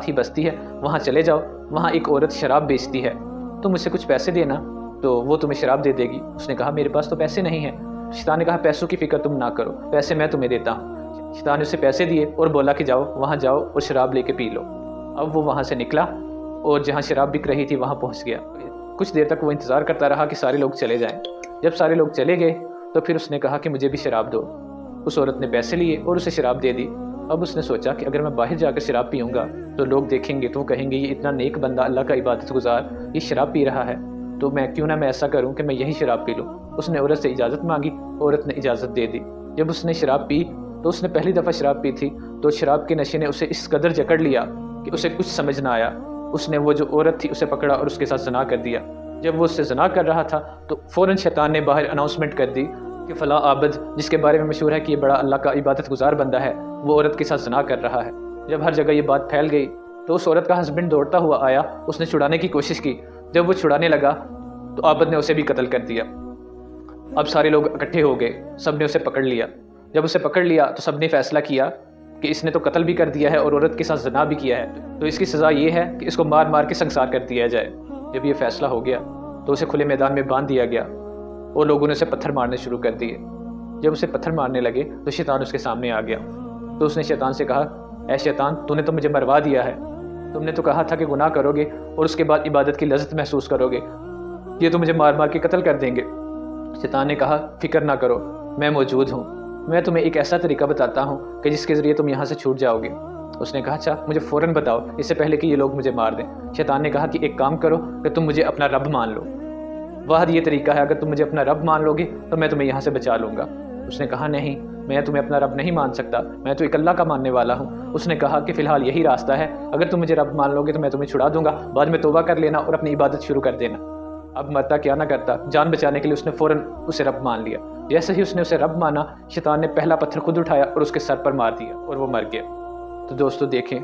ہی بستی ہے، وہاں چلے جاؤ، وہاں ایک عورت شراب بیچتی ہے، تم مجھ سے کچھ پیسے دینا تو وہ تمہیں شراب دے دے گی۔ اس نے کہا میرے پاس تو پیسے نہیں ہیں۔ شیطان نے کہا پیسوں کی فکر تم نہ کرو، پیسے میں تمہیں دیتا ہوں۔ شیطان نے اسے پیسے دیے اور بولا کہ جاؤ وہاں جاؤ اور شراب لے کے پی لو۔ اب وہ وہاں سے نکلا اور جہاں شراب بک رہی تھی وہاں پہنچ گیا۔ کچھ دیر تک وہ انتظار کرتا رہا کہ سارے لوگ چلے جائیں۔ جب سارے لوگ چلے گئے تو پھر اس نے کہا کہ مجھے بھی شراب دو۔ اس عورت نے پیسے لیے اور اسے شراب دے دی۔ اب اس نے سوچا کہ اگر میں باہر جا کر شراب پیوں گا تو لوگ دیکھیں گے تو کہیں گے یہ اتنا نیک بندہ، اللہ کا عبادت گزار، یہ شراب پی رہا ہے، تو کیوں نہ میں ایسا کروں کہ میں یہی شراب پی لوں۔ اس نے عورت سے اجازت مانگی، عورت نے اجازت دے دی۔ جب اس نے شراب پی تو اس نے پہلی دفعہ شراب پی تھی تو شراب کے نشے نے اسے اس قدر جکڑ لیا کہ اسے کچھ سمجھ نہ آیا۔ اس نے وہ جو عورت تھی اسے پکڑا اور اس کے ساتھ زنا کر دیا۔ جب وہ اس سے زنا کر رہا تھا تو فوراً شیطان نے باہر اناؤنسمنٹ کر دی کہ فلاں عابد، جس کے بارے میں مشہور ہے کہ یہ بڑا اللہ کا عبادت گزار بندہ ہے، وہ عورت کے ساتھ زنا کر رہا ہے۔ جب ہر جگہ یہ بات پھیل گئی تو اس عورت کا ہسبینڈ دوڑتا ہوا آیا، اس نے چھڑانے کی کوشش کی۔ جب وہ چھڑانے لگا تو عابد نے اسے بھی قتل کر دیا۔ اب سارے لوگ اکٹھے ہو گئے، سب نے اسے پکڑ لیا۔ جب اسے پکڑ لیا تو سب نے فیصلہ کیا کہ اس نے تو قتل بھی کر دیا ہے اور عورت کے ساتھ زنا بھی کیا ہے، تو اس کی سزا یہ ہے کہ اس کو مار مار کے سنسار کر دیا جائے۔ جب یہ فیصلہ ہو گیا تو اسے کھلے میدان میں باندھ دیا گیا اور لوگوں نے اسے پتھر مارنے شروع کر دیے۔ جب اسے پتھر مارنے لگے تو شیطان اس کے سامنے آ گیا۔ تو اس نے شیطان سے کہا اے شیطان، تو نے تو مجھے مروا دیا ہے، تم نے تو کہا تھا کہ گناہ کرو گے اور اس کے بعد عبادت کی لذت محسوس کرو گے، یہ تو مجھے مار مار کے قتل کر دیں گے۔ شیطان نے کہا فکر نہ کرو، میں موجود ہوں، میں تمہیں ایک ایسا طریقہ بتاتا ہوں کہ جس کے ذریعے تم یہاں سے چھوٹ جاؤ گے۔ اس نے کہا اچھا مجھے فوراً بتاؤ، اس سے پہلے کہ یہ لوگ مجھے مار دیں۔ شیطان نے کہا کہ ایک کام کرو کہ تم مجھے اپنا رب مان لو، واحد یہ طریقہ ہے، اگر تم مجھے اپنا رب مان لو گے تو میں تمہیں یہاں سے بچا لوں گا۔ اس نے کہا نہیں، میں تمہیں اپنا رب نہیں مان سکتا، میں تو ایک اللہ کا ماننے والا ہوں۔ اس نے کہا کہ فی الحال یہی راستہ ہے، اگر تم مجھے رب مان لو گے تو میں تمہیں چھڑا دوں گا، بعد میں توبہ کر لینا اور اپنی عبادت شروع کر دینا۔ اب مرتا کیا نہ کرتا، جان بچانے کے لیے اس نے فوراً اسے رب مان لیا۔ جیسے ہی اس نے اسے رب مانا، شیطان نے پہلا پتھر خود اٹھایا اور اس کے سر پر مار دیا اور وہ مر گیا۔ تو دوستو دیکھیں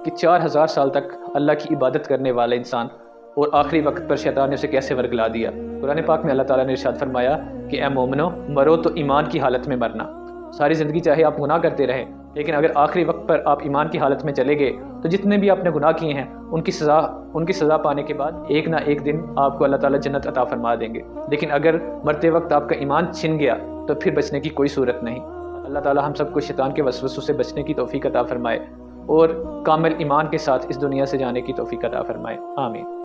کہ 4000 سال تک اللہ کی عبادت کرنے والا انسان اور آخری وقت پر شیطان نے اسے کیسے ورگلا دیا۔ قرآن پاک میں اللہ تعالیٰ نے ارشاد فرمایا کہ اے مومنو، مرو تو ایمان کی حالت میں مرنا۔ ساری زندگی چاہے آپ گناہ کرتے رہیں، لیکن اگر آخری وقت پر آپ ایمان کی حالت میں چلے گئے تو جتنے بھی آپ نے گناہ کیے ہیں ان کی سزا پانے کے بعد ایک نہ ایک دن آپ کو اللہ تعالیٰ جنت عطا فرما دیں گے۔ لیکن اگر مرتے وقت آپ کا ایمان چھن گیا تو پھر بچنے کی کوئی صورت نہیں۔ اللہ تعالیٰ ہم سب کو شیطان کے وسوسوں سے بچنے کی توفیق عطا فرمائے اور کامل ایمان کے ساتھ اس دنیا سے جانے کی توفیق عطا فرمائے، آمین۔